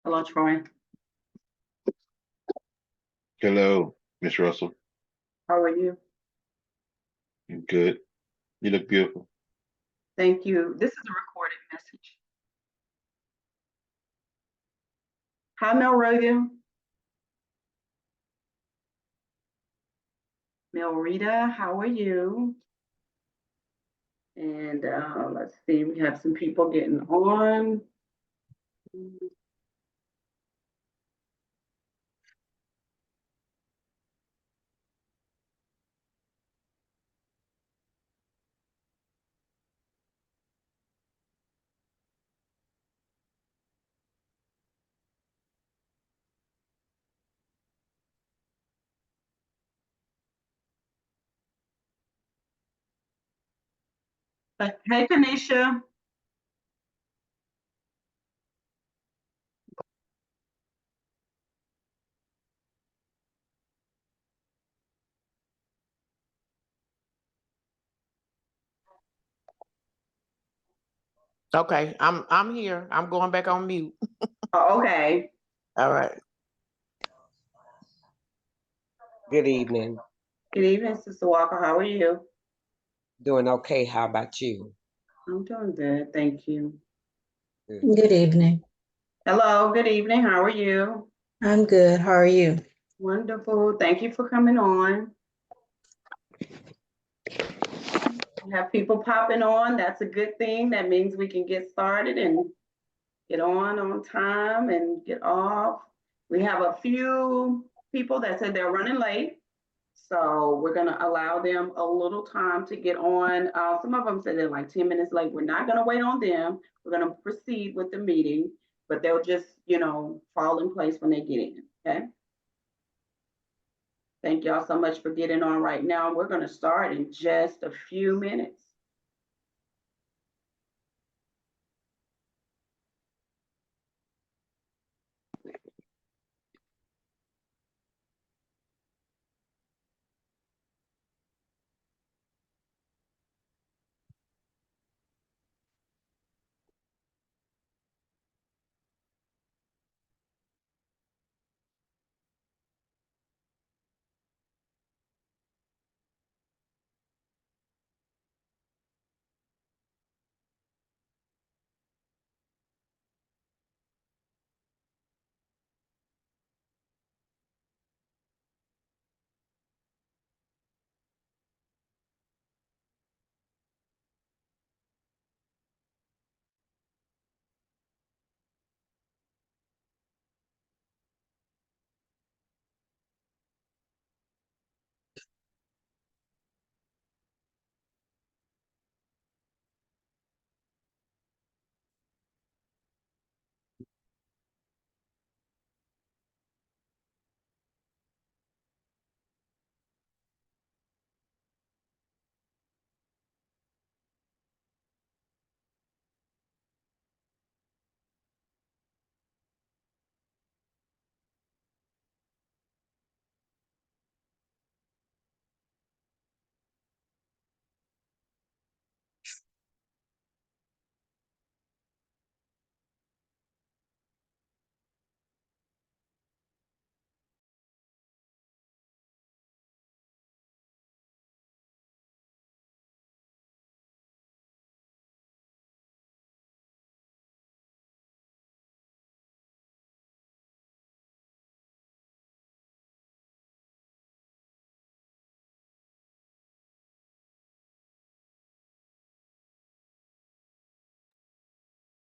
Hello, Troy. Hello, Miss Russell. How are you? I'm good. You look beautiful. Thank you. This is a recorded message. Hi, Melrita. Melrita, how are you? And let's see, we have some people getting on. Hey, Kanisha. Okay, I'm here. I'm going back on mute. Oh, okay. All right. Good evening. Good evening, Sister Walker. How are you? Doing okay. How about you? I'm doing good. Thank you. Good evening. Hello. Good evening. How are you? I'm good. How are you? Wonderful. Thank you for coming on. We have people popping on. That's a good thing. That means we can get started and get on time and get off. We have a few people that said they're running late. So we're gonna allow them a little time to get on. Some of them said they're like 10 minutes late. We're not gonna wait on them. We're gonna proceed with the meeting, but they'll just, fall in place when they get in, okay? Thank y'all so much for getting on right now. We're gonna start in just a few minutes.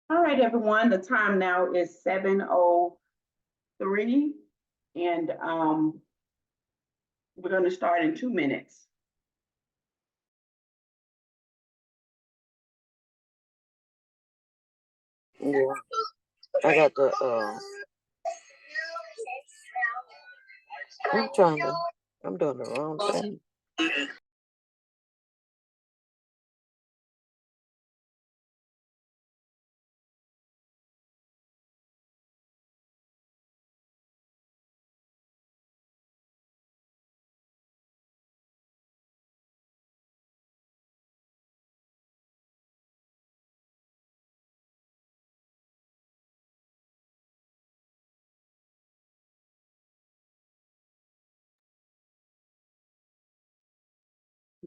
All right, everyone, the time now is 7:03, and we're gonna start in 2 minutes. Yeah, I got the. I'm doing the wrong thing.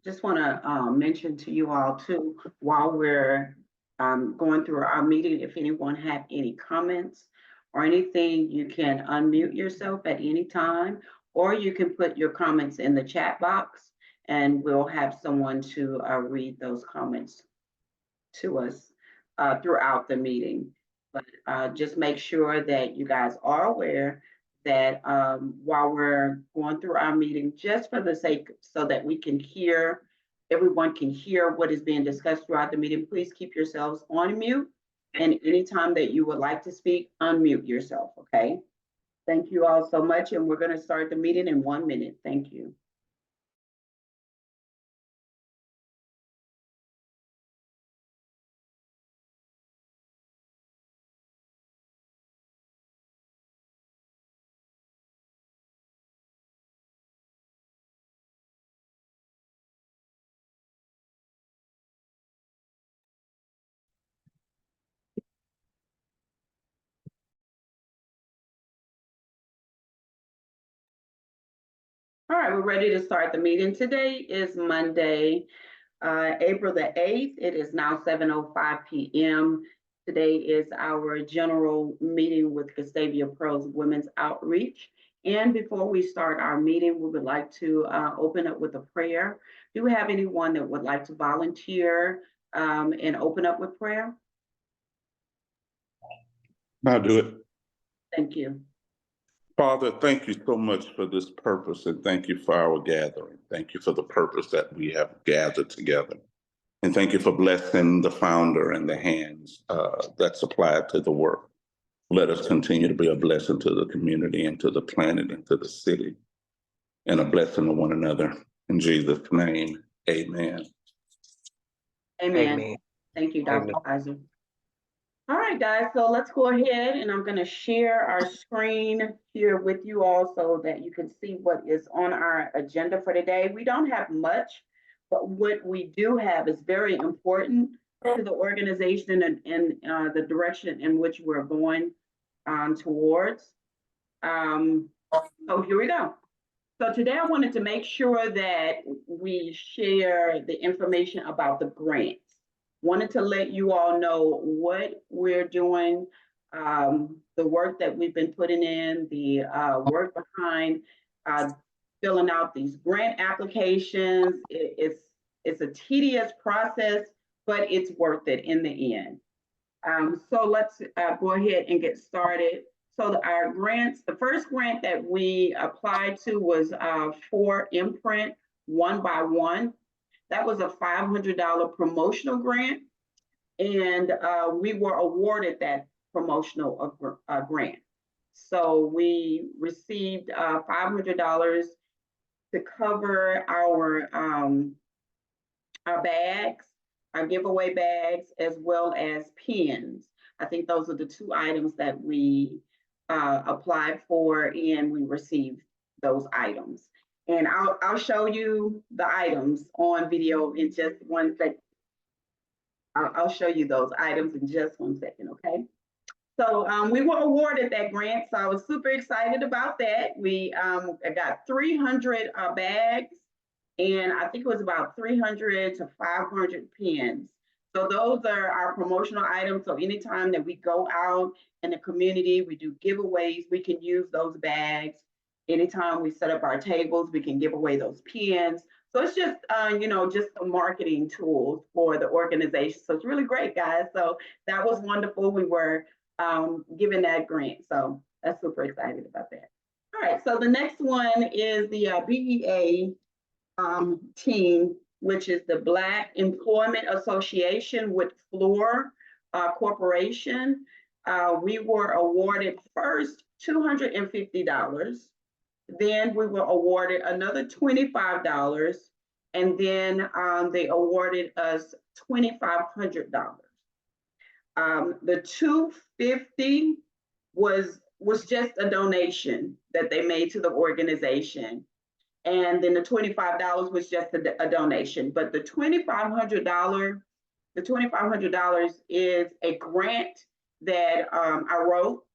Just want to mention to you all too, while we're going through our meeting, if anyone have any comments or anything, you can unmute yourself at any time, or you can put your comments in the chat box and we'll have someone to read those comments to us throughout the meeting. But just make sure that you guys are aware that while we're going through our meeting, just for the sake so that we can hear, everyone can hear what is being discussed throughout the meeting, please keep yourselves on mute. And anytime that you would like to speak, unmute yourself, okay? Thank you all so much. And we're going to start the meeting in 1 minute. Thank you. All right, we're ready to start the meeting. Today is Monday, April the 8th. It is now 7:05 p.m. Today is our general meeting with Gustavia Pearl's Women's Outreach. And before we start our meeting, we would like to open up with a prayer. Do we have anyone that would like to volunteer and open up with prayer? I'll do it. Thank you. Father, thank you so much for this purpose, and thank you for our gathering. Thank you for the purpose that we have gathered together. And thank you for blessing the founder and the hands that supplied to the work. Let us continue to be a blessing to the community and to the planet and to the city, and a blessing to one another. In Jesus' name, amen. Amen. Amen. Thank you, Dr. Amen. Kaiser. All right, guys, so let's go ahead and I'm going to share our screen here with you all so that you can see what is on our agenda for today. We don't have much, but what we do have is very important to the organization and the direction in which we're going towards. So here we go. So today I wanted to make sure that we share the information about the grants. Wanted to let you all know what we're doing, the work that we've been putting in, the work behind filling out these grant applications. It's a tedious process, but it's worth it in the end. So let's go ahead and get started. So our grants, the first grant that we applied to was for Imprint 1x1. That was a $500 promotional grant, and we were awarded that promotional grant. So we received $500 to cover our bags, our giveaway bags, as well as pins. I think those are the two items that we applied for, and we received those items. And I'll show you the items on video in just 1 second. I'll show you those items in just 1 second, okay? So we were awarded that grant, so I was super excited about that. We got 300 bags, and I think it was about 300 to 500 pins. So those are our promotional items. So anytime that we go out in the community, we do giveaways, we can use those bags. Anytime we set up our tables, we can give away those pins. So it's just, just a marketing tool for the organization. So it's really great, guys. So that was wonderful. We were given that grant. So that's super excited about that. All right, so the next one is the BEA team, which is the Black Employment Association with Floor Corporation. We were awarded first $250. Then we were awarded another $25, and then they awarded us $2,500. The $250 was just a donation that they made to the organization. And then the $25 was just a donation. But the $2,500 is a grant that I wrote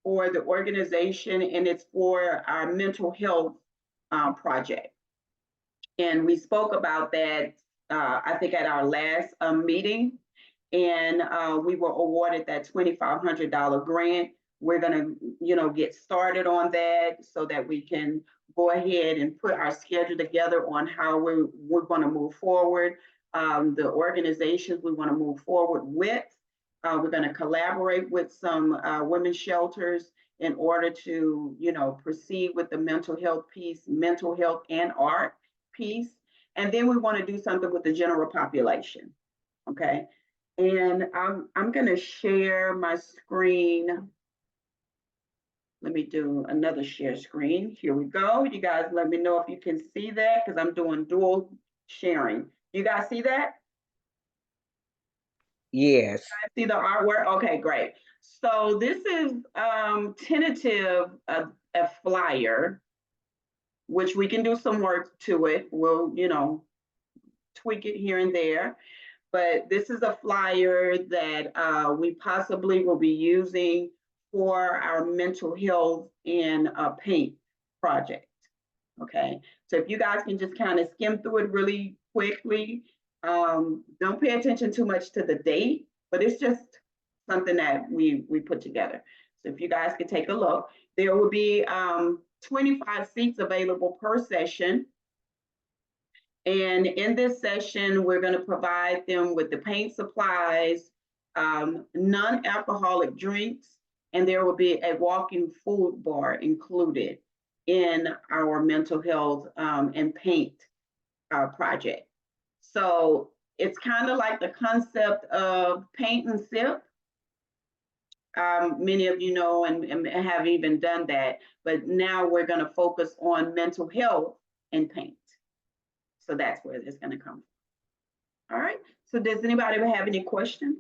for the organization, and it's for our mental health project. And we spoke about that, I think at our last meeting. And we were awarded that $2,500 grant. We're gonna, get started on that so that we can go ahead and put our schedule together on how we're gonna move forward. The organizations we wanna move forward with. We're gonna collaborate with some women's shelters in order to, proceed with the mental health piece, mental health and art piece. And then we wanna do something with the general population, okay? And I'm gonna share my screen. Let me do another share screen. Here we go. You guys let me know if you can see that because I'm doing dual sharing. You guys see that? Yes. See the artwork? Okay, great. So this is tentative a flyer, which we can do some work to it. We'll, tweak it here and there. But this is a flyer that we possibly will be using for our mental health and paint project. Okay, so if you guys can just kind of skim through it really quickly, don't pay attention too much to the date, but it's just something that we put together. So if you guys could take a look, there will be 25 seats available per session. And in this session, we're going to provide them with the paint supplies, non-alcoholic drinks, and there will be a walking food bar included in our mental health and paint project. So it's kind of like the concept of paint and sip. Many of you know and have even done that, but now we're going to focus on mental health and paint. So that's where it's going to come from. All right. So does anybody have any questions?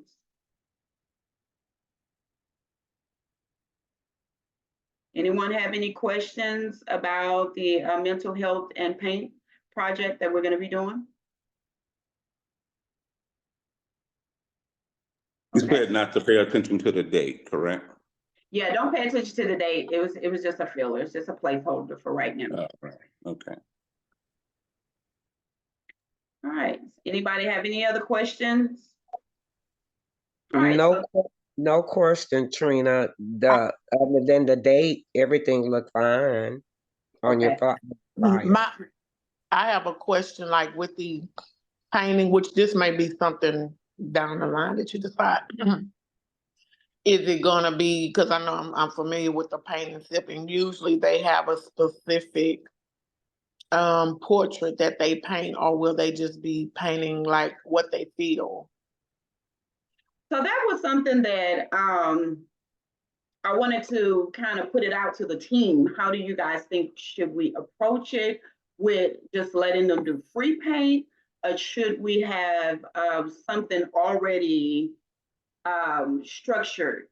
Anyone have any questions about the mental health and paint project that we're going to be doing? You said not to pay attention to the date, correct? Yeah, don't pay attention to the date. It was just a filler. It's just a placeholder for right now. Right. Okay. All right. Anybody have any other questions? All right, No question, Trina. Other than the date, everything looked fine on your flyer. I have a question, like with the painting, which this may be something down the line that you decide. Is it gonna be, because I know I'm familiar with the paint and sipping, usually they have a specific portrait that they paint, or will they just be painting like what they feel? So that was something that I wanted to kind of put it out to the team. How do you guys think should we approach it with just letting them do free paint? Or should we have something already structured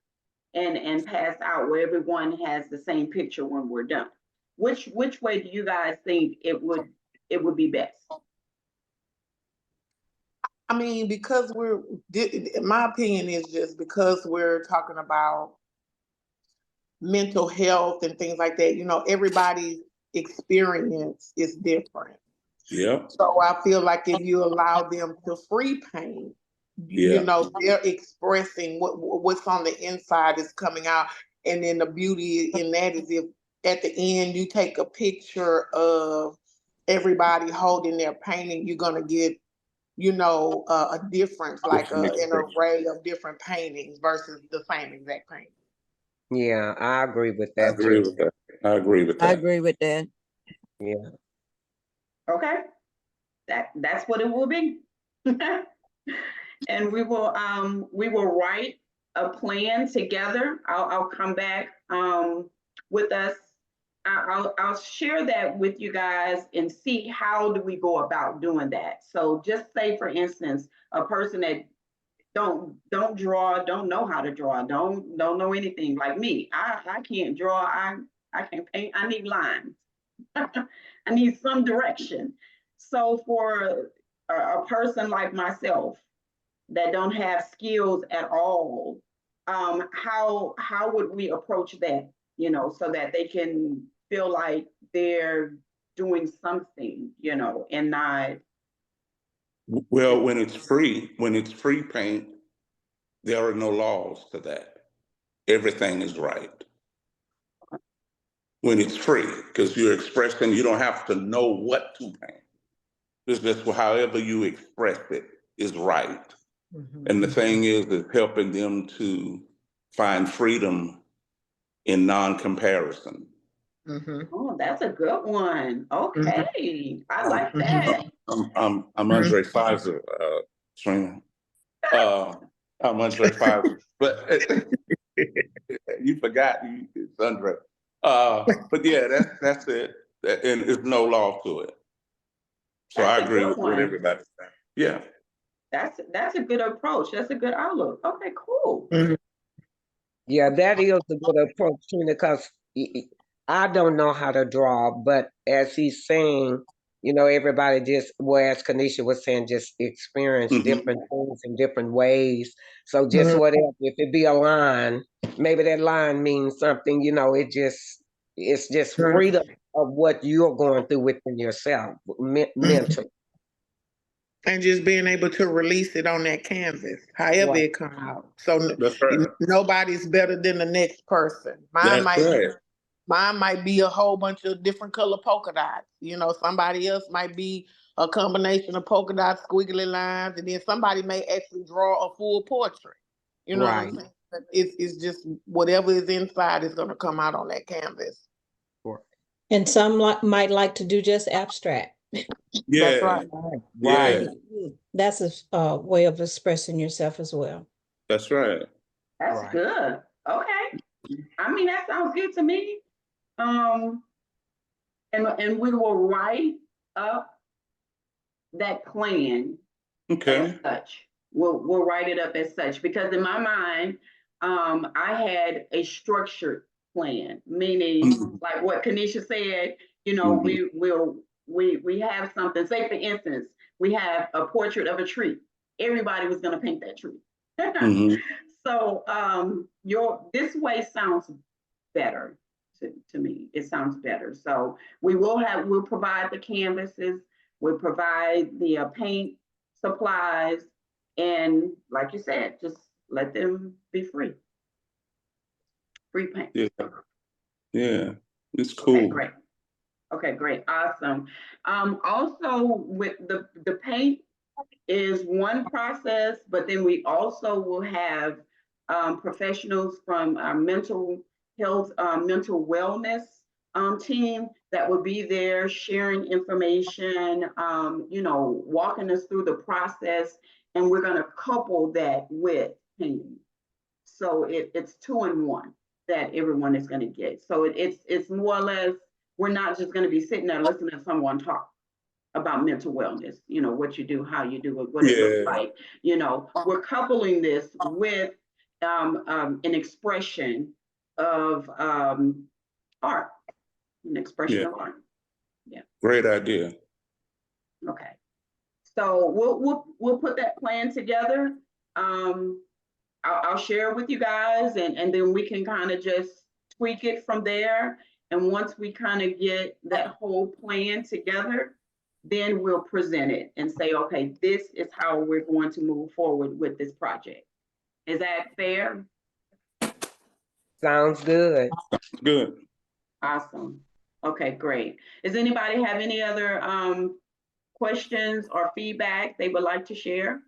and passed out where everyone has the same picture when we're done? Which way do you guys think it would be best? I mean, because my opinion is just because we're talking about mental health and things like that, everybody's experience is different. Yeah. So I feel like if you allow them to free paint, they're expressing what's on the inside is coming out. And then the beauty in that is if at the end you take a picture of everybody holding their painting, you're going to get, a difference, like an array of different paintings versus the same exact painting. Yeah, I agree with I that. agree with that. I agree with that. I agree with that. Yeah. Okay, that's what it will be. And we will write a plan together. I'll come back with us. I'll share that with you guys and see how do we go about doing that. So just say, for instance, a person that don't draw, don't know how to draw, don't know anything like me. I can't draw. I can paint. I need lines. I need some direction. So for a person like myself that don't have skills at all, how would we approach that? So that they can feel like they're doing something, you know, and not, Well, when it's free paint, there are no laws to that. Everything is right. When it's free, because you're expressing, you don't have to know what to paint. It's just however you express it is right. And the thing is helping them to find freedom in non-comparison. oh, that's a good one. Okay, I like that. I'm Andre Pfizer, Trina. I'm Andre Pfizer, but you forgot it's Andre. But yeah, that's it, and there's no law to it. So That's I a agree good with what one. everybody's saying. Yeah. That's a good approach. That's a good outlook. Okay, cool. Yeah, that is a good approach, Tina, because I don't know how to draw, but as he's saying, you know, everybody just, well, as Kanisha was saying, just experience different things in different ways. So just whatever, if it be a line, maybe that line means something, you know, it's just freedom of what you're going through within yourself, mental. And just being able to release it on that canvas, however Right. it come out. So That's right. nobody's better than the next person. That's right. Mine might be a whole bunch of different color polka dots. You know, somebody else might be a combination of polka dots, squiggly lines, and then somebody may actually draw a full portrait. You know what I'm saying? But it's just whatever is inside is going to come out on that canvas. And some might like to do just abstract. Yeah. That's right. Yeah. That's a way of expressing yourself as well. That's right. That's good. Okay. I mean, that sounds good to me. And we will write up that plan Okay. as such. We'll write it up as such because in my mind, I had a structured plan, meaning like what Kanisha said. You know, we have something. Say for instance, we have a portrait of a tree. Everybody was going to paint that tree. So this way sounds better to me. It sounds better. So we'll provide the canvases, we'll provide the paint supplies, and like you said, just let them be free. Free paint. Yeah. Yeah. It's Okay, cool. great. Okay, great. Awesome. Also with the paint is one process, but then we also will have professionals from our mental health, mental wellness team that will be there sharing information, you know, walking us through the process, and we're going to couple that with painting. So it's 2-in-1 that everyone is going to get. So it's more or less, we're not just going to be sitting there listening to someone talk about mental wellness, you know, what you do, how you do it, what it looks like. You know, we're coupling this with an expression of art, an expression of art. Yeah. Great idea. Okay. So we'll put that plan together. I'll share it with you guys, and then we can kind of just tweak it from there. And once we kind of get that whole plan together, then we'll present it and say, okay, this is how we're going to move forward with this project. Is that fair? Sounds good. Good. Awesome. Okay, great. Does anybody have any other questions or feedback they would like to share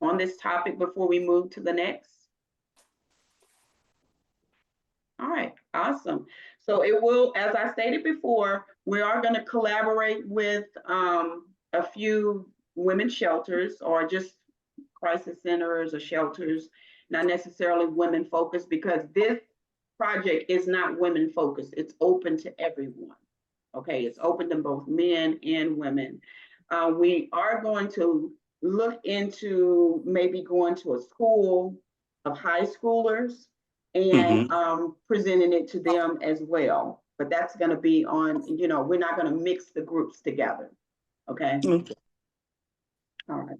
on this topic before we move to the next? All right, awesome. So it will, as I stated before, we are going to collaborate with a few women's shelters or just crisis centers or shelters, not necessarily women focused, because this project is not women focused. It's open to everyone. Okay, it's open to both men and women. We are going to look into maybe going to a school of high schoolers and presenting it to them as well. But that's going to be on, you know, we're not going to mix the groups together. Okay. All right.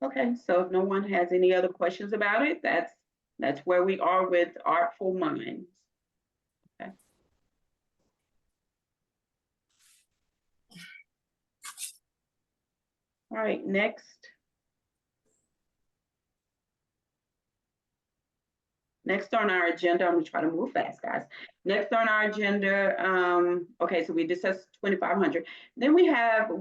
Okay. So if no one has any other questions about it, that's where we are with Artful Minds. Okay. All right, next. Next on our agenda, I'm gonna try to move fast, guys. Next on our agenda, okay, so we discussed 2,500. Then we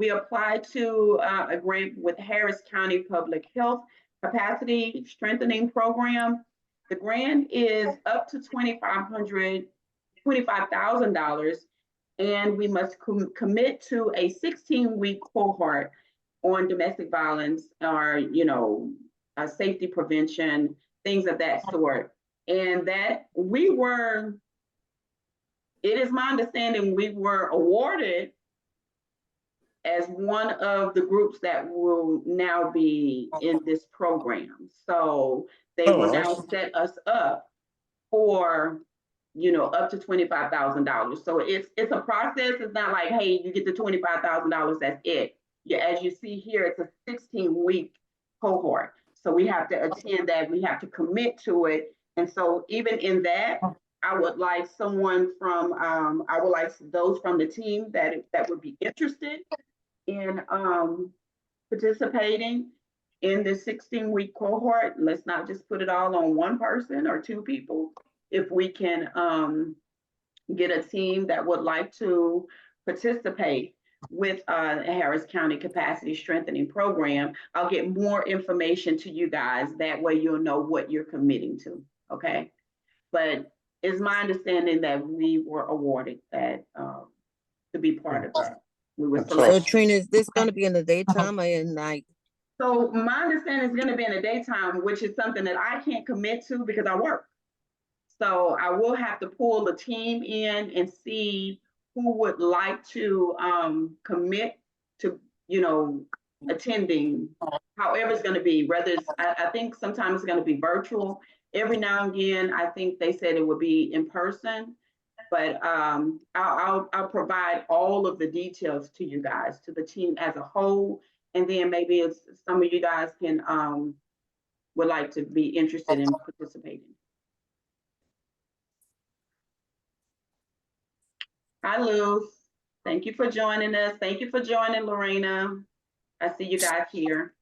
applied to a grant with Harris County Public Health Capacity Strengthening Program. The grant is up to $25,000, and we must commit to a 16-week cohort on domestic violence or, safety prevention, things of that sort. And that it is my understanding we were awarded as one of the groups that will now be in this program. So they will now set us up for, up to $25,000. So it's a process. It's not like, hey, you get the $25,000, that's it. Yeah, as you see here, it's a 16-week cohort. So we have to attend that, we have to commit to it. And so even in that, I would like those from the team that would be interested in participating in the 16-week cohort. Let's not just put it all on one person or two people. If we can get a team that would like to participate with Harris County Capacity Strengthening Program, I'll get more information to you guys. That way you'll know what you're committing to, okay? But it's my understanding that we were awarded that to be part of that. We were selected. So Trina, is this going to be in the daytime or at night? So my understanding is going to be in the daytime, which is something that I can't commit to because I work. So I will have to pull the team in and see who would like to commit to, attending, however it's going to be. Whether it's, I think sometimes it's going to be virtual. Every now and again, I think they said it would be in person. But I'll provide all of the details to you guys, to the team as a whole, and then maybe if some of you guys can would like to be interested in participating. Hi, Luz. Thank you for joining us. Thank you for joining, Lorena. I see you guys here.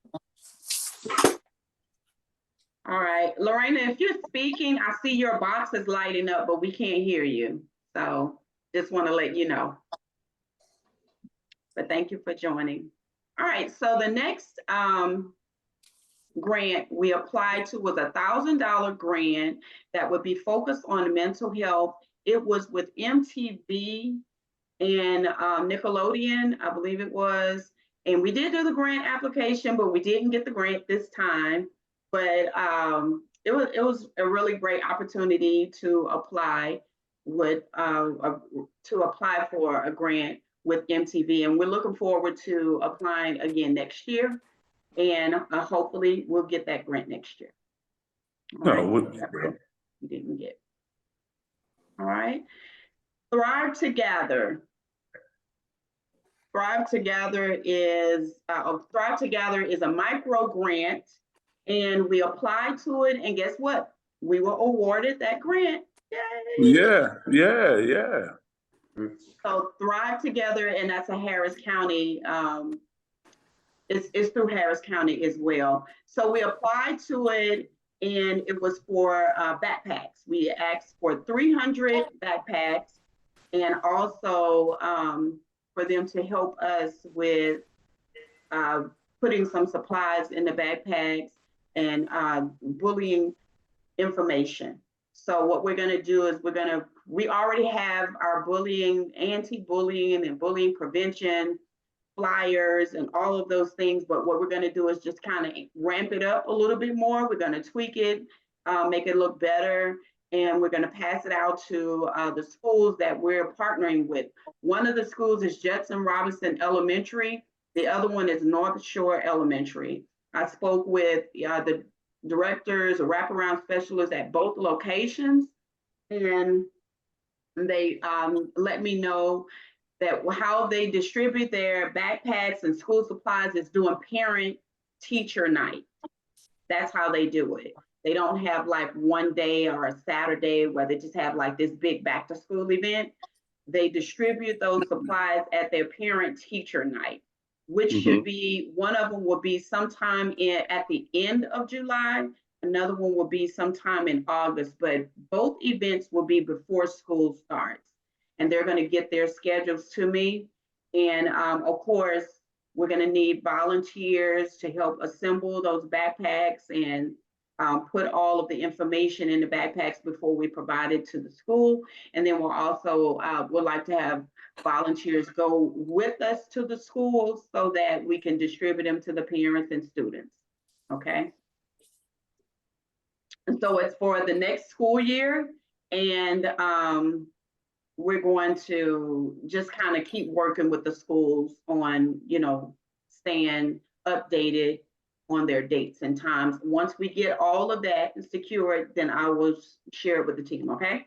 All right, Lorena, if you're speaking, I see your box is lighting up, but we can't hear you. So just want to let you know. But thank you for joining. All right, so the next grant we applied to was a $1,000 grant that would be focused on mental health. It was with MTV and Nickelodeon, I believe it was. And we did do the grant application, but we didn't get the grant this time. But it was a really great opportunity to apply for a grant with MTV, and we're looking forward to applying again next year, and hopefully we'll get that grant next year. We didn't get. All right, Thrive Together. Thrive Together is a micro grant, and we applied to it, and guess what? We were awarded that grant. Yay! Yeah. So Thrive Together, and that's a Harris County, it's through Harris County as well. So we applied to it, and it was for backpacks. We asked for 300 backpacks, and also for them to help us with putting some supplies in the backpacks and bullying information. So what we're going to do is we already have our bullying, anti-bullying and bullying prevention flyers and all of those things. But what we're going to do is just kind of ramp it up a little bit more. We're going to tweak it, make it look better. And we're going to pass it out to the schools that we're partnering with. One of the schools is Judson Robinson Elementary. The other one is North Shore Elementary. I spoke with the directors or wraparound specialists at both locations, and they let me know that how they distribute their backpacks and school supplies is doing parent teacher night. That's how they do it. They don't have like one day or a Saturday where they just have like this big back to school event. They distribute those supplies at their parent teacher night. which should be, one of them will be sometime at the end of July. Another one will be sometime in August, but both events will be before school starts. And they're going to get their schedules to me. And of course, we're going to need volunteers to help assemble those backpacks and put all of the information in the backpacks before we provide it to the school. And then we'll also would like to have volunteers go with us to the schools so that we can distribute them to the parents and students. Okay. And so it's for the next school year. And we're going to just kind of keep working with the schools on, staying updated on their dates and times. Once we get all of that secured, then I will share it with the team, okay?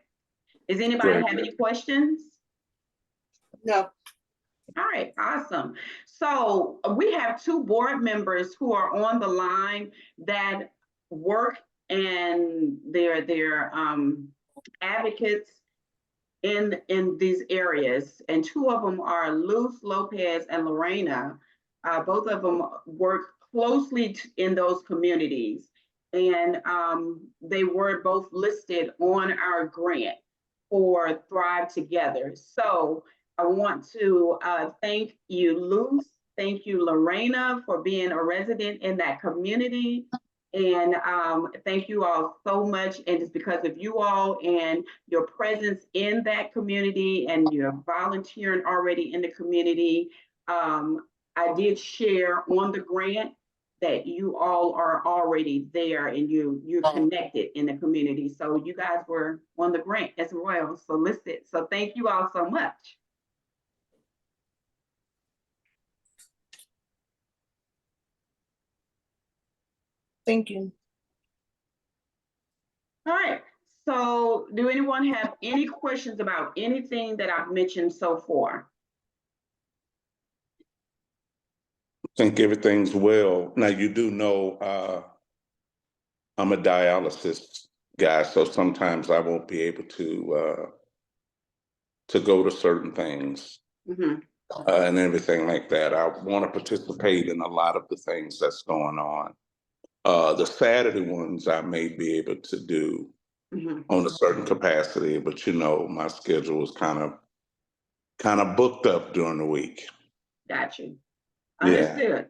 Does anybody have any questions? No. All right, awesome. So we have 2 board members who are on the line that work and they're advocates in these areas, and 2 of them are Luz Lopez and Lorena. Both of them work closely in those communities, and they were both listed on our grant for Thrive Together. So I want to thank you, Luz. Thank you, Lorena, for being a resident in that community. And thank you all so much. And it's because of you all and your presence in that community and your volunteering already in the community. I did share on the grant that you all are already there and you're connected in the community. So you guys were on the grant as well, solicit. So thank you all so much. Thank you. All right. So do anyone have any questions about anything that I've mentioned so far? I think everything's well. Now, you do know I'm a dialysis guy, so sometimes I won't be able to go to certain things and everything like that. I want to participate in a lot of the things that's going on. The Saturday ones I may be able to do on a certain capacity, but my schedule is kind of booked up during the week. Got you. Yeah. Understood.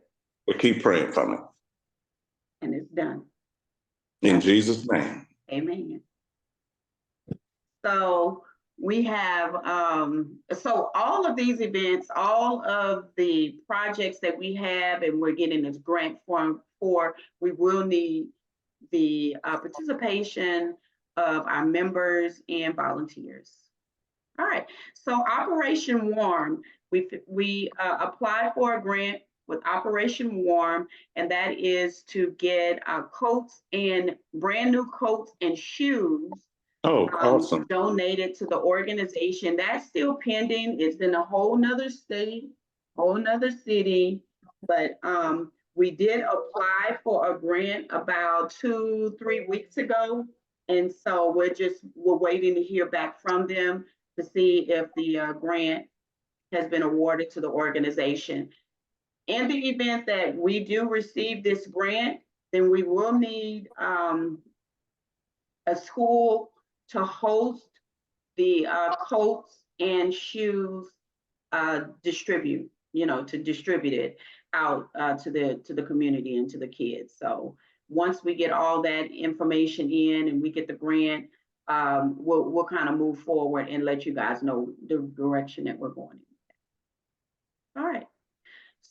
But keep praying for me. And it's done. In Jesus' name. Amen. So we have, so all of these events, all of the projects that we have and we're getting this grant for, we will need the participation of our members and volunteers. All right, so Operation Warm, we applied for a grant with Operation Warm, and that is to get coats and brand new coats and shoes awesome. donated to the organization. That's still pending. It's in a whole nother state, whole nother city, but we did apply for a grant about 2-3 weeks ago. And so we're waiting to hear back from them to see if the grant has been awarded to the organization. In the event that we do receive this grant, then we will need a school to host the coats and shoes to distribute it out to the community and to the kids. So once we get all that information in and we get the grant, we'll kind of move forward and let you guys know the direction that we're going in. All right.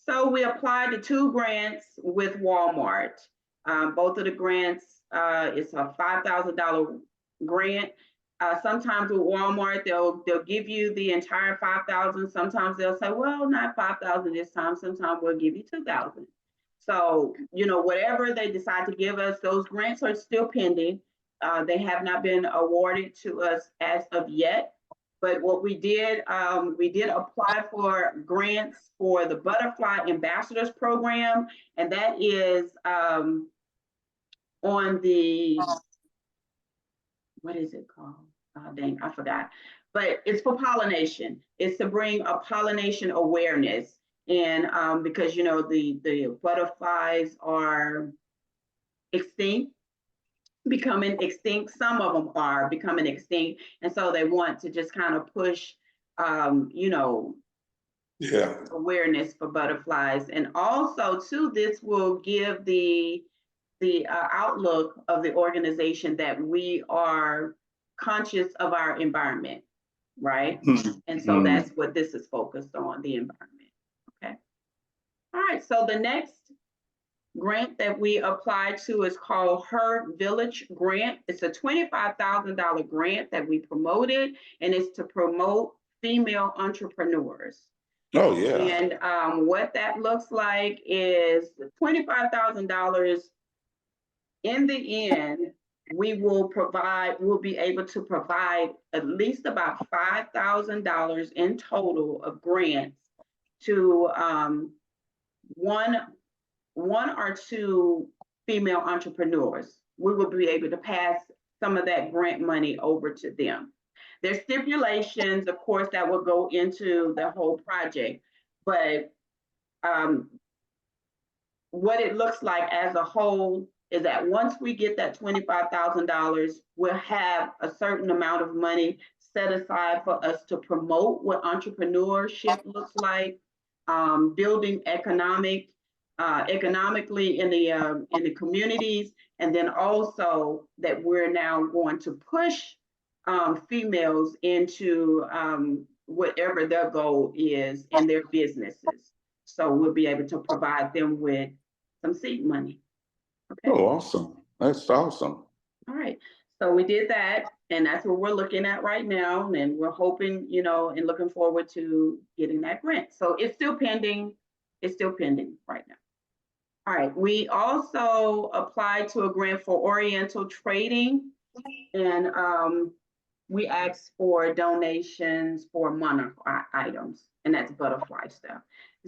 So we applied to 2 grants with Walmart. Both of the grants, it's a $5,000 grant. Sometimes with Walmart, they'll give you the entire $5,000. Sometimes they'll say, well, not $5,000 this time. Sometimes we'll give you $2,000. So, whatever they decide to give us, those grants are still pending. They have not been awarded to us as of yet. But what we did apply for grants for the Butterfly Ambassadors Program, and that is on the, what is it called? Dang, I forgot. But it's for pollination. It's to bring a pollination awareness. And because, you know, the butterflies are extinct, becoming extinct. Some of them are becoming extinct. And so they want to just kind of push, you know, Yeah. awareness for butterflies. And also too, this will give the outlook of the organization that we are conscious of our environment, right? And so that's what this is focused on, the environment. Okay. All right. So the next grant that we applied to is called Her Village Grant. It's a $25,000 grant that we promoted, and it's to promote female entrepreneurs. Oh, yeah. And what that looks like is $25,000. In the end, we'll be able to provide at least about $5,000 in total of grants to one or two female entrepreneurs. We will be able to pass some of that grant money over to them. There's stipulations, of course, that will go into the whole project, but what it looks like as a whole is that once we get that $25,000, we'll have a certain amount of money set aside for us to promote what entrepreneurship looks like, building economically in the communities, and then also that we're now going to push females into whatever their goal is in their businesses. So we'll be able to provide them with some seed money. Okay. Oh, awesome. That's awesome. All right. So we did that, and that's what we're looking at right now. And we're hoping, you know, and looking forward to getting that grant. So it's still pending. It's still pending right now. All right. We also applied to a grant for Oriental Trading, and we asked for donations for monarch items, and that's butterfly stuff.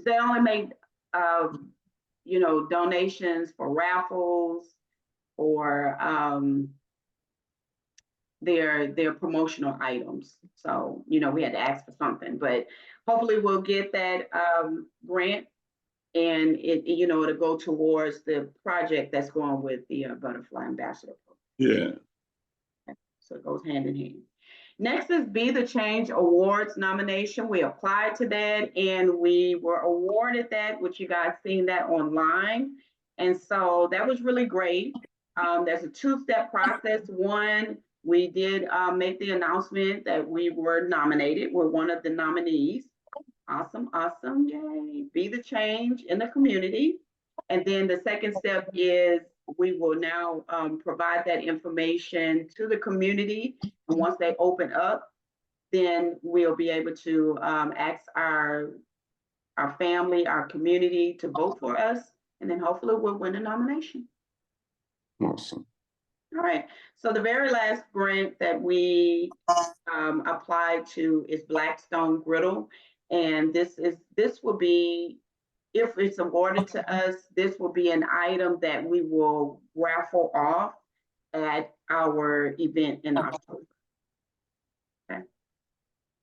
They only made, you know, donations for raffles or their promotional items. So, you know, we had to ask for something, but hopefully we'll get that grant, and you know, it'll go towards the project that's going with the Butterfly Ambassador Program. Yeah. Okay. So it goes hand in hand. Next is Be the Change Awards nomination. We applied to that and we were awarded that, which you guys seen that online. And so that was really great. There's a two-step process. One, we did make the announcement that we were nominated. We're one of the nominees. Awesome, awesome, yay. Be the change in the community. And then the second step is we will now provide that information to the community. And once they open up, then we'll be able to ask our family, our community to vote for us. And then hopefully we'll win a nomination. Awesome. All right. So the very last grant that we applied to is Blackstone Griddle. And this will be, if it's awarded to us, this will be an item that we will raffle off at our event in October. Okay.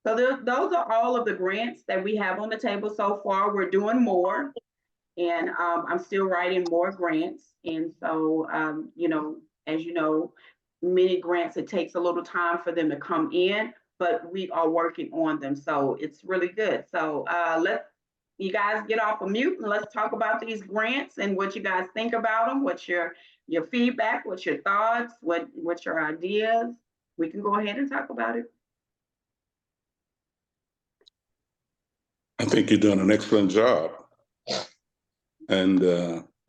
So those are all of the grants that we have on the table so far. We're doing more, and I'm still writing more grants. And so, you know, as you know, many grants, it takes a little time for them to come in, but we are working on them. So it's really good. So let's, you guys get off of mute and let's talk about these grants and what you guys think about them. What's your feedback? What's your thoughts? What's your ideas? We can go ahead and talk about it. I think you've done an excellent job. And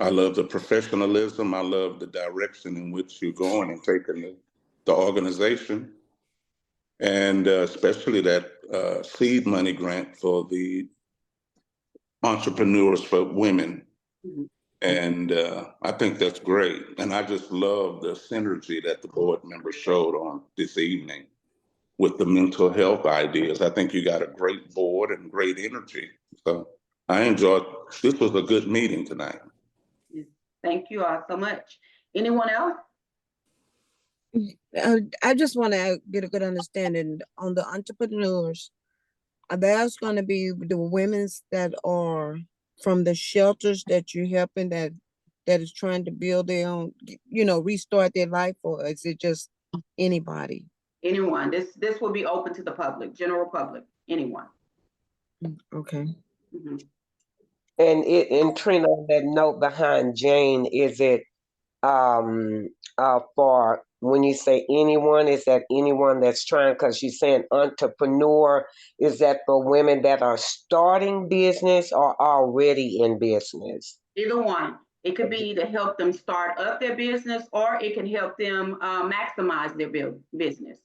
I love the professionalism. I love the direction in which you're going and taking the organization. And especially that seed money grant for the entrepreneurs for women. Mm-hmm. And I think that's great. And I just love the synergy that the board members showed on this evening with the mental health ideas. I think you got a great board and great energy. So I enjoyed, this was a good meeting tonight. Thank you all so much. Anyone else? I just want to get a good understanding on the entrepreneurs. That's gonna be the women's that are from the shelters that you're helping that is trying to build their own, restart their life, or is it just anybody? Anyone. This will be open to the public, general public, anyone. Okay. Mhm. And Trina, on that note behind Jane, is it for when you say anyone, is that anyone that's trying, because you're saying entrepreneur, is that for women that are starting business or already in business? Either one. It could be to help them start up their business, or it can help them maximize their business.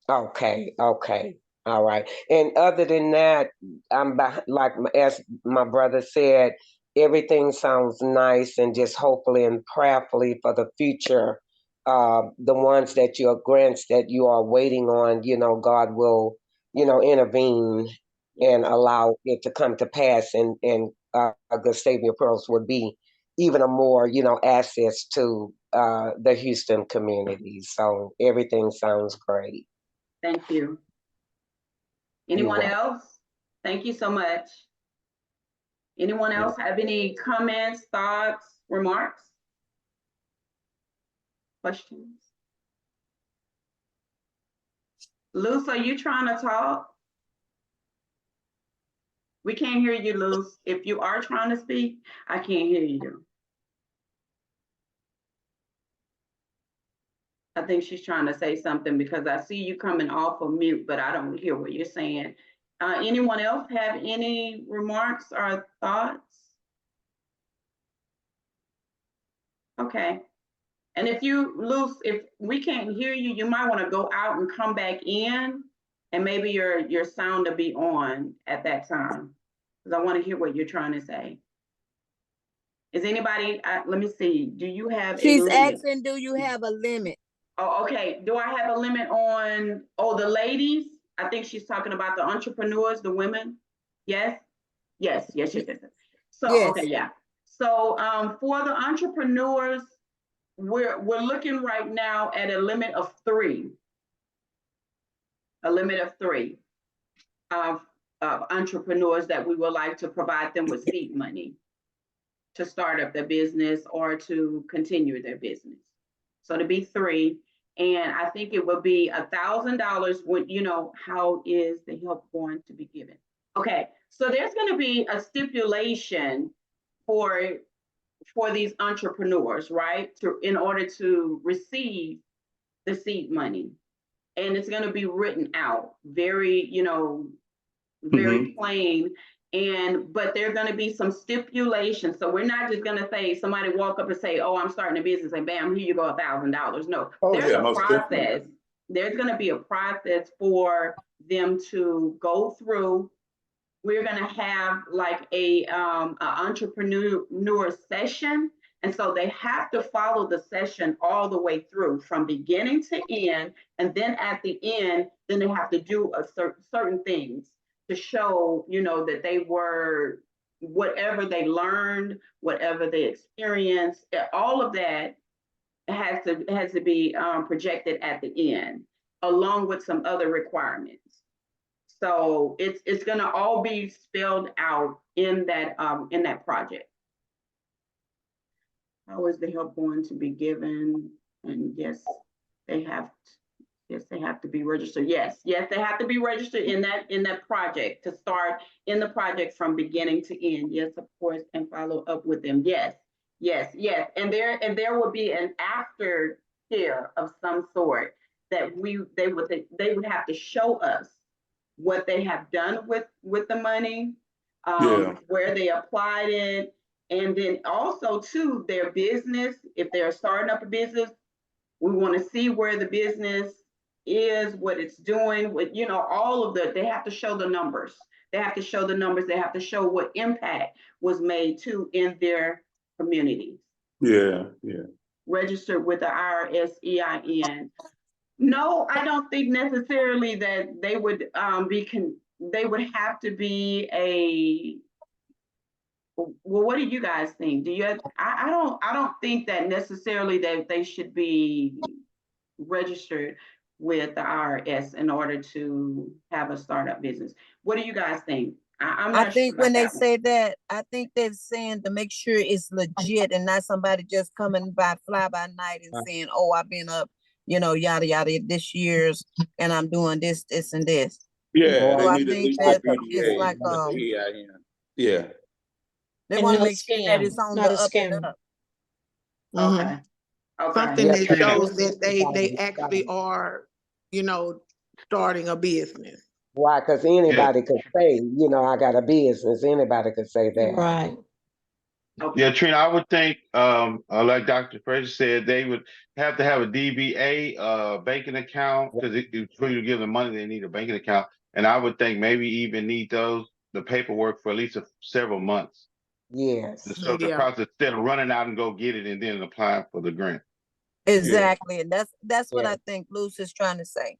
Okay, okay, all right. And other than that, as my brother said, everything sounds nice, and just hopefully and prayerfully for the future, the ones that your grants that you are waiting on, God will, intervene and allow it to come to pass, and Gustavia Pearls would be even a more, access to the Houston community. So everything sounds great. Thank you. You're Anyone welcome. else? Thank you so much. Anyone else have any comments, thoughts, remarks? Questions? Luz, are you trying to talk? We can't hear you, Luz. If you are trying to speak, I can't hear you. I think she's trying to say something because I see you coming off of mute, but I don't hear what you're saying. Anyone else have any remarks or thoughts? Okay. And if we can't hear you, you might want to go out and come back in, and maybe your sound will be on at that time, because I want to hear what you're trying to say. Is anybody, let me see, do you have a She's limit? asking, do you have a limit? Oh, okay. Do I have a limit on, the ladies? I think she's talking about the entrepreneurs, the women. Yes? Yes. So, Yes. okay, yeah. So, for the entrepreneurs, we're looking right now at a limit of 3. A limit of 3 of entrepreneurs that we would like to provide them with seed money to start up their business or to continue their business. So to be 3, and I think it will be $1,000 when, how is the help going to be given? Okay, so there's going to be a stipulation for these entrepreneurs, right? In order to receive the seed money. And it's going to be written out very, very plain. But there are going to be some stipulations. So we're not just going to say, somebody walk up and say, oh, I'm starting a business, and bam, here you go, $1,000. No, there's a process. There's going to be a process for them to go through. We're going to have like a entrepreneur session. And so they have to follow the session all the way through from beginning to end. And then at the end, then they have to do certain things to show, that they were, whatever they learned, whatever they experienced, all of that has to be projected at the end, along with some other requirements. So it's going to all be spelled out in that project. How is the help going to be given? And yes, they have to be registered. Yes, they have to be registered in that project to start in the project from beginning to end. Yes, of course, and follow up with them. Yes. And there will be an aftercare of some sort that they would have to show us what they have done with the money, where they applied it, and then also too their business. If they're starting up a business, we want to see where the business is, what it's doing, all of they have to show the numbers. They have to show the numbers. They have to show what impact was made too in their communities. Yeah. Registered with the IRS EIN. No, I don't think necessarily that they would they would have to be a. Well, what do you guys think? Do you? I don't think that necessarily that they should be registered. with the IRS in order to have a startup business. What do you guys think? I'm I not sure think when about they that one. say that, I think they're saying to make sure it's legit and not somebody just coming by fly by night and saying, oh, I've been up, yada, yada, this year's, and I'm doing this, this, and this. Yeah, So they I need at think least that a it's DBA like, with the EIN. Yeah, they And want to no make sure that scam, it's on not the a up and scam. up. Okay, okay. Something Yeah, that 'cause Trina. shows that they anybody- actually are, starting a business. Why? Because anybody could say, I got a business. Anybody could say that. Right. Okay. Yeah, Trina, I would think, like Dr. Fraser said, they would have to have a DBA, banking account, because for you to give them money, they need a banking account. And I would think maybe even need the paperwork for at least several months. Yes. To start the Yeah. process instead of running out and go get it and then applying for the grant. Exactly. And that's what Yeah. I think Luce is trying to say.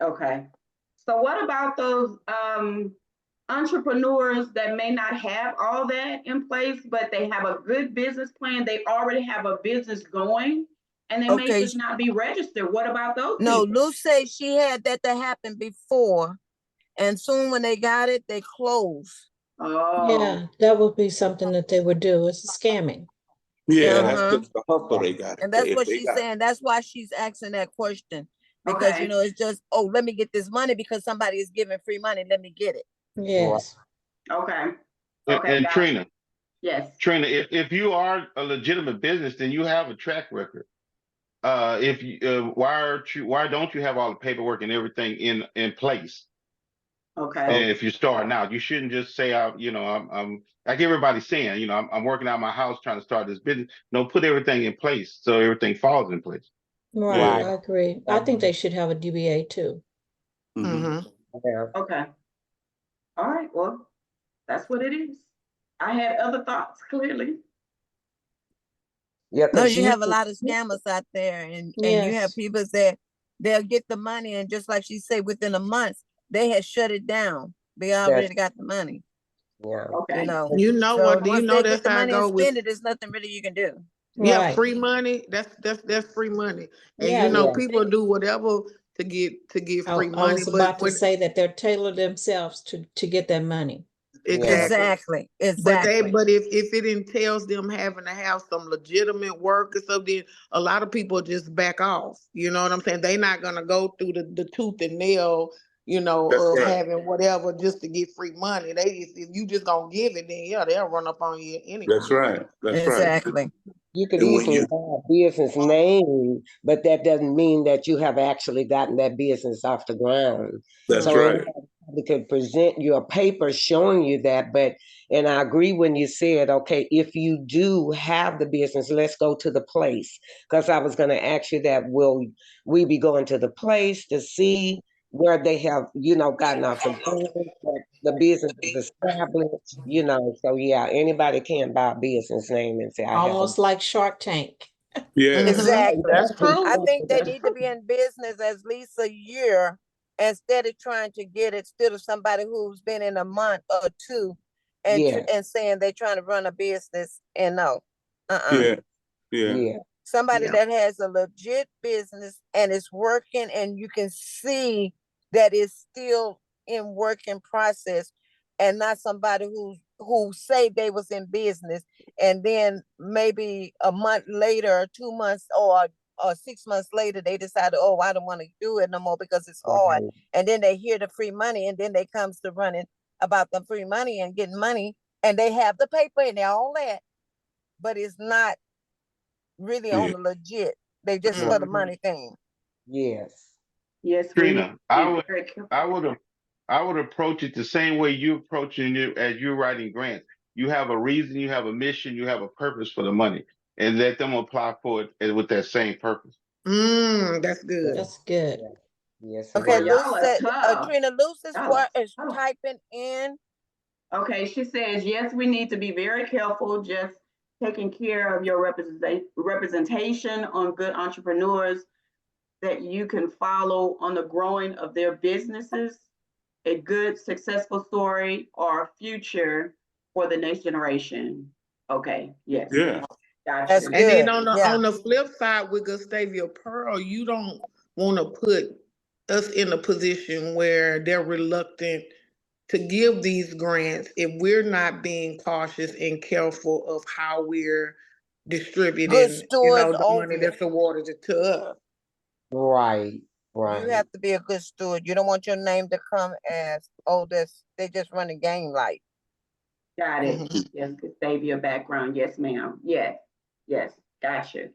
Okay. So what about those entrepreneurs that may not have all that in place, but they have a good business plan? They already have a business going and they may Okay. just not be registered. What about those No, people? Luce said she had that happen before. And soon when they got it, they closed. Oh, Yeah, that would be something that they would do. It's scamming. yeah, Uh-huh. that's just the hustle they got. And that's If what they she's got, saying. That's why she's asking that question. Because, okay. it's just, oh, let me get this money because somebody is giving free money. Let me get it. Yes. Okay. And, Okay. and Got it. Trina, Yes. if you are a legitimate business, then you have a track record. If you, why don't you have all the paperwork and everything in place? Okay. If you're starting out, you shouldn't just say, I'm like everybody's saying, I'm working out my house trying to start this business. No, put everything in place so everything falls in place. Right, Yeah. I agree. I think they should have a DBA too. Mhm. Yeah. Okay. All right. Well, that's what it is. I had other thoughts, clearly. Yeah, No, 'cause you have a lot of scammers out there and you have Yes. people that they'll get the money and just like she said, within a month, they had shut it down. They already got the money, yeah. Okay. You know So what? once they get That's the how I money and go with. spend it, there's nothing really you can do. Yeah, Right. free money. That's free money, and Yeah. Yeah. people do whatever to get free I money. was about to When say that they're tailored themselves to get that money. exactly, Exactly. but if it entails them having to have some legitimate work or something, a lot of people just back off. You know what I'm saying? They're not gonna go through the tooth and nail. That's Of right. having whatever just to get free money. If you just gonna give it, then yeah, they'll run up on you anyway. That's right. That's right. Exactly. You could And when easily you, buy a business name, but that doesn't mean that you have actually gotten that business off the ground. that's So right. anybody could present you a paper showing you that, and I agree when you said, okay, if you do have the business, let's go to the place. Because I was going to ask you that, will we be going to the place to see where they have, gotten off the ground, that the business is established, so yeah, anybody can buy a business name and say, I have a Almost like Shark Tank. Yeah. Exactly. That's true. I think they need to be in business at least a year instead of trying to get it still to somebody who's been in a month or two and Yeah, and saying they're trying to run a business and no. Yeah. Yeah. yeah, Somebody Yeah. that has a legit business and it's working and you can see that it's still in working process and not somebody who say they was in business and then maybe a month later or 2 months or 6 months later they decided, oh, I don't want to do it no more because it's hard. right. And then they hear the free money and then they comes to running about the free money and getting money and they have the paper and all that, but it's not really Yeah. on the legit. They just for the money thing. Yes. Yes, we need Trina, to I be would very careful. I would approach it the same way you approaching it as you're writing grants. You have a reason, you have a mission, you have a purpose for the money, and let them apply for it with that same purpose. That's good. That's good. Yes. Okay, Well, It is. y'all Luce are said, tough. Trina, Luce is Y'all are is tough. typing in. Okay, she says, yes, we need to be very careful just taking care of your representation on good entrepreneurs that you can follow on the growing of their businesses, a good successful story or future for the next generation. Okay, yes. Yeah. Gotcha. That's And then good. on Yeah. the flip side with Gustavia Pearl, you don't want to put us in a position where they're reluctant to give these grants if we're not being cautious and careful of how we're Good distributing, stewards the over money it. that's awarded to us. Right, You right. have to be a good steward. You don't want your name to come as, oh, they just run a game like. Got it. Mhm. Yes, could save your background. Yes, ma'am. Yes, yes, gotcha.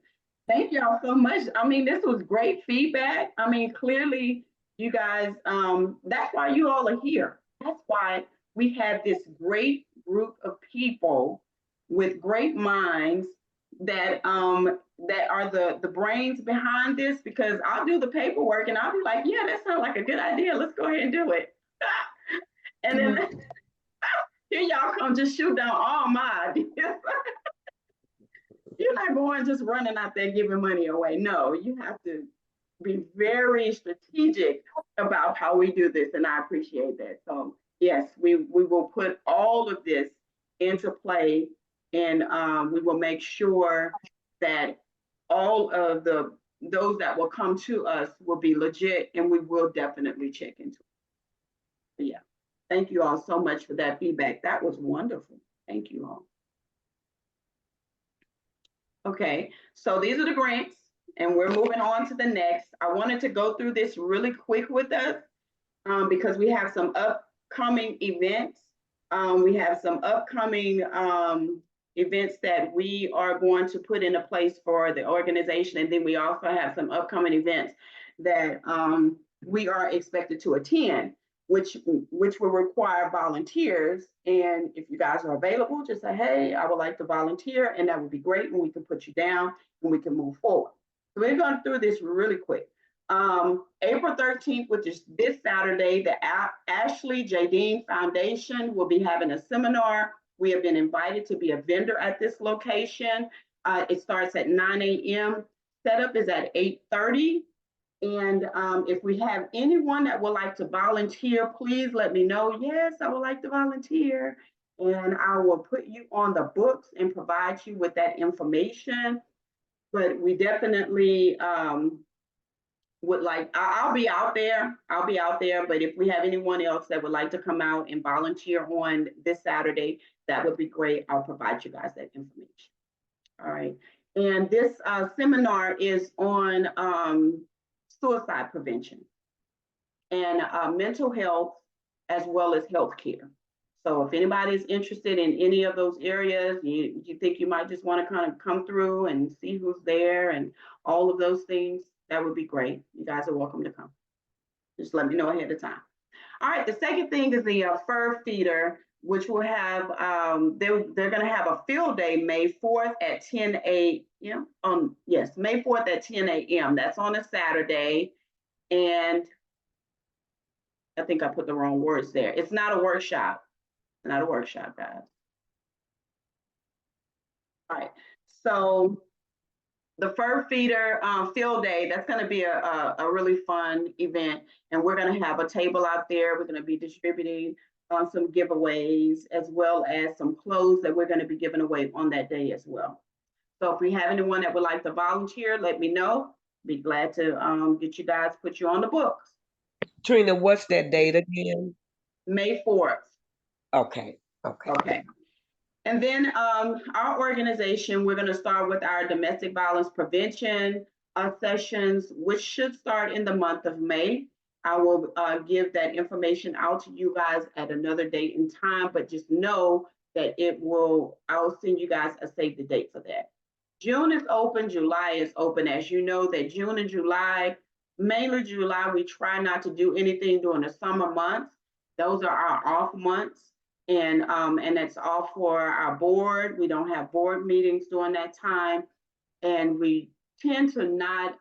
Thank y'all so much. I mean, this was great feedback. I mean, clearly, you guys, that's why you all are here. That's why we have this great group of people with great minds that are the brains behind this, because I'll do the paperwork and I'll be like, yeah, that sounds like a good idea. Let's go ahead and do it. And then here y'all come just shoot down all my ideas. You're not going just running out there giving money away. No, you have to be very strategic about how we do this, and I appreciate that. So yes, we will put all of this into play, and we will make sure that all of those that will come to us will be legit, and we will definitely check into it. But yeah, thank you all so much for that feedback. That was wonderful. Thank you all. Okay, so these are the grants, and we're moving on to the next. I wanted to go through this really quick with us because we have some upcoming events. We have some upcoming events that we are going to put into place for the organization, and then we also have some upcoming events that we are expected to attend, which will require volunteers. And if you guys are available, just say, hey, I would like to volunteer, and that would be great, and we can put you down and we can move forward. So we're going through this really quick. April 13th, which is this Saturday, the Ashley J. Dean Foundation will be having a seminar. We have been invited to be a vendor at this location. It starts at 9 a.m. Setup is at 8:30. And if we have anyone that would like to volunteer, please let me know. Yes, I would like to volunteer. And I will put you on the books and provide you with that information. But we definitely would like, I'll be out there. I'll be out there. But if we have anyone else that would like to come out and volunteer on this Saturday, that would be great. I'll provide you guys that information. All right. And this seminar is on suicide prevention and mental health, as well as healthcare. So if anybody's interested in any of those areas, you think you might just want to kind of come through and see who's there and all of those things, that would be great. You guys are welcome to come. Just let me know ahead of time. All right, the second thing is the fur feeder, which will have, they're going to have a field day May 4th at 10 a.m. Yes, May 4th at 10 a.m. That's on a Saturday. And I think I put the wrong words there. It's not a workshop. It's not a workshop, guys. All right, so the fur feeder field day, that's going to be a really fun event. And we're going to have a table out there. We're going to be distributing some giveaways, as well as some clothes that we're going to be giving away on that day as well. So if we have anyone that would like to volunteer, let me know. Be glad to get you guys, put you on the books. Trina, what's that date again? May 4th. Okay. Okay. And then our organization, we're going to start with our domestic violence prevention sessions, which should start in the month of May. I will give that information out to you guys at another date and time, but just know that I'll send you guys a save the date for that. June is open, July is open. As you know, that June and July, mainly July, we try not to do anything during the summer months. Those are our off months. And that's all for our board. We don't have board meetings during that time. And we tend to not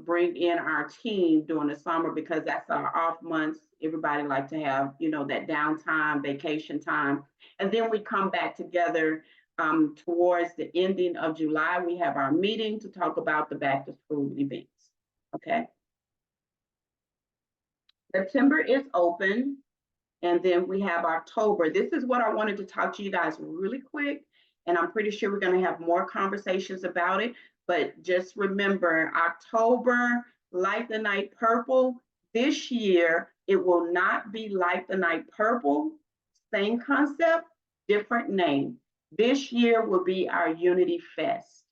bring in our team during the summer because that's our off months. Everybody like to have, that downtime, vacation time. And then we come back together towards the ending of July. We have our meeting to talk about the back to school events. Okay. September is open. And then we have October. This is what I wanted to talk to you guys really quick. And I'm pretty sure we're going to have more conversations about it. But just remember, October Light the Night Purple. This year, it will not be Light the Night Purple. Same concept, different name. This year will be our Unity Fest.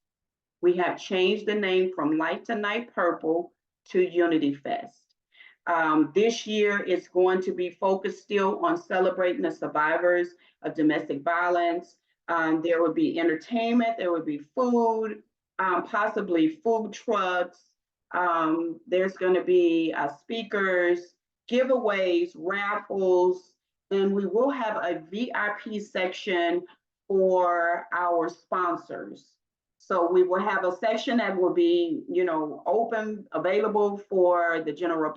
We have changed the name from Light the Night Purple to Unity Fest. This year it's going to be focused still on celebrating the survivors of domestic violence. There will be entertainment, there will be food, possibly food trucks. There's going to be speakers, giveaways, raffles, and we will have a VIP section for our sponsors. So we will have a section that will be, open, available for the general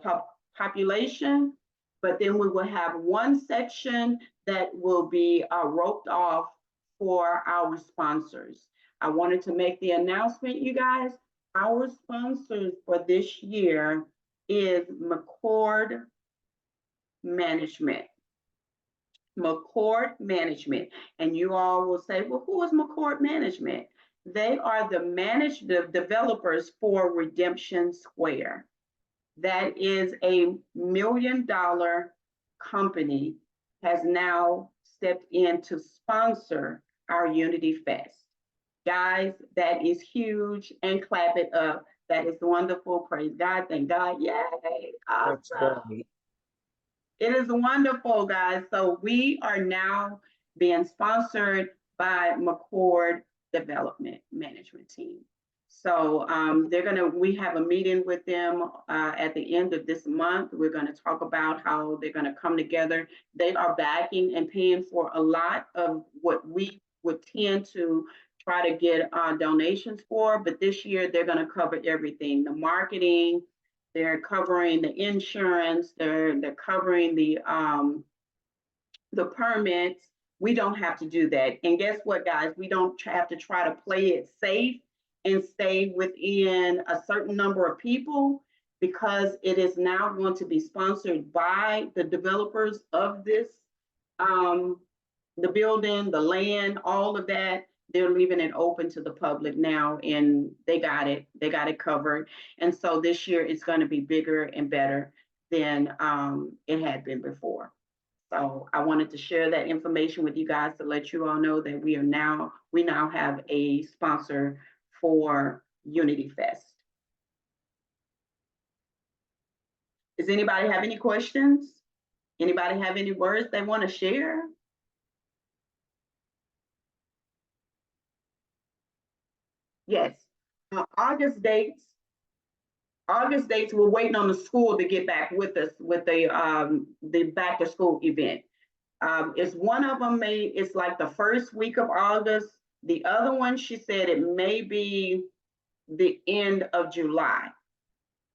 population, but then we will have one section that will be roped off for our sponsors. I wanted to make the announcement, you guys. Our sponsors for this year is McCord Management. McCord Management. And you all will say, well, who is McCord Management? They are the developers for Redemption Square. That is a $1 million company, has now stepped in to sponsor our Unity Fest. Guys, that is huge, and clap it up. That is wonderful. Praise God. Thank God. Yay. That's Awesome. great. It is wonderful, guys. So we are now being sponsored by McCord Development Management Team. So we have a meeting with them at the end of this month. We're going to talk about how they're going to come together. They are backing and paying for a lot of what we would tend to try to get donations for, but this year they're going to cover everything, the marketing, they're covering the insurance, they're covering the permits. We don't have to do that. And guess what, guys? We don't have to try to play it safe and stay within a certain number of people, because it is now going to be sponsored by the developers of this, the building, the land, all of that. They're leaving it open to the public now, and they got it covered. And so this year it's going to be bigger and better than it had been before. So I wanted to share that information with you guys to let you all know that we now have a sponsor for Unity Fest. Does anybody have any questions? Anybody have any words they want to share? Yes. August dates, we're waiting on the school to get back with us with the back to school event. It's one of them it's like the first week of August. The other one, she said it may be the end of July,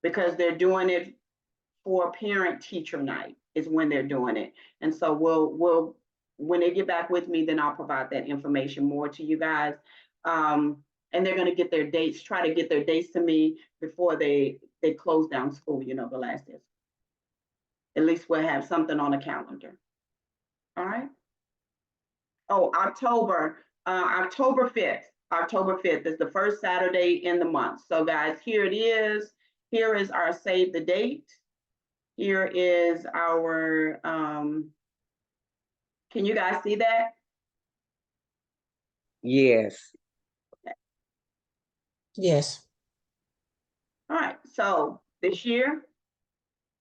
because they're doing it for parent teacher night is when they're doing it. And so we'll when they get back with me, then I'll provide that information more to you guys. And they're going to get their dates, try to get their dates to me before they close down school, the last day. At least we'll have something on the calendar. All right. Oh, October 5th. October 5th is the first Saturday in the month. So guys, here it is. Here is our save the date. Here is our, can you guys see that? Yes. Yes. All right, so this year,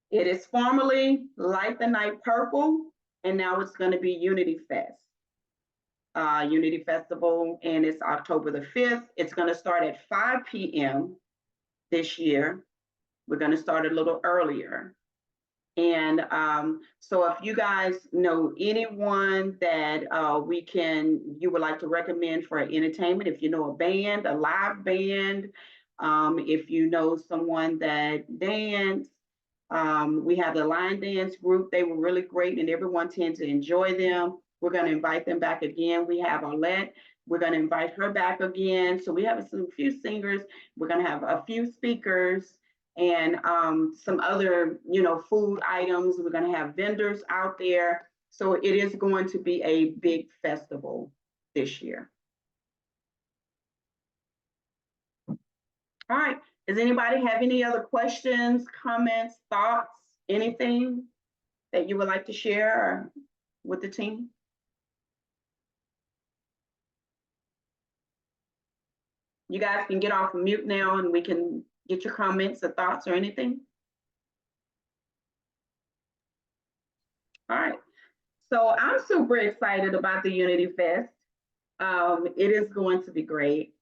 it is formally Light the Night Purple, and now it's going to be Unity Fest. Unity Festival, and it's October the 5th. It's going to start at 5 p.m. this year. We're going to start a little earlier. And so if you guys know anyone that you would like to recommend for entertainment, if you know a band, a live band, if you know someone that dance, we have the line dance group. They were really great and everyone tends to enjoy them. We're going to invite them back again. We have Arlette. We're going to invite her back again. So we have a few singers. We're going to have a few speakers and some other, food items. We're going to have vendors out there. So it is going to be a big festival this year. All right. Does anybody have any other questions, comments, thoughts, anything that you would like to share with the team? You guys can get off mute now and we can get your comments or thoughts or anything. All right. So I'm super excited about the Unity Fest. It is going to be great.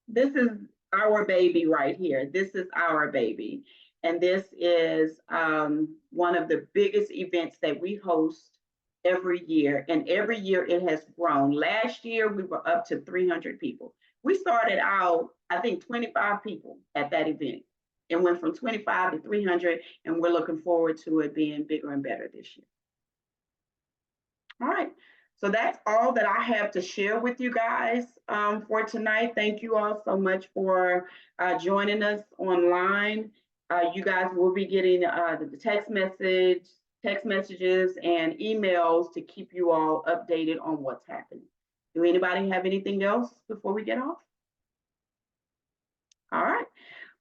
This is our baby right here. This is our baby. And this is one of the biggest events that we host every year. And every year it has grown. Last year we were up to 300 people. We started out, I think, 25 people at that event. It went from 25 to 300, and we're looking forward to it being bigger and better this year. All right. So that's all that I have to share with you guys for tonight. Thank you all so much for joining us online. You guys will be getting the text messages and emails to keep you all updated on what's happening. Do anybody have anything else before we get off? All right.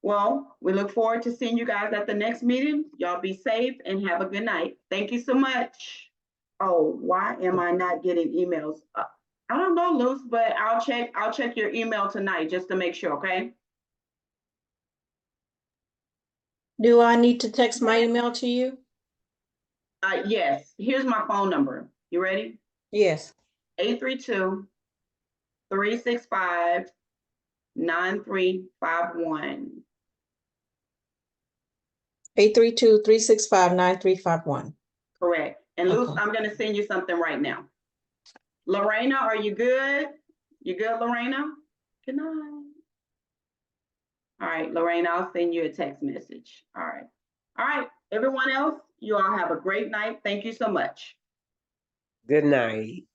Well, we look forward to seeing you guys at the next meeting. Y'all be safe and have a good night. Thank you so much. Oh, why am I not getting emails? I don't know, Luz, but I'll check your email tonight just to make sure, okay? Do I need to text my email to you? Yes, here's my phone number. You ready? Yes. 832-365-9351. 832-365-9351. Correct. And Luz, Okay. I'm gonna send you something right now. Lorena, are you good? You good, Lorena? Good night. All right, Lorena, I'll send you a text message. All right. All right, everyone else, you all have a great night. Thank you so much. Good night.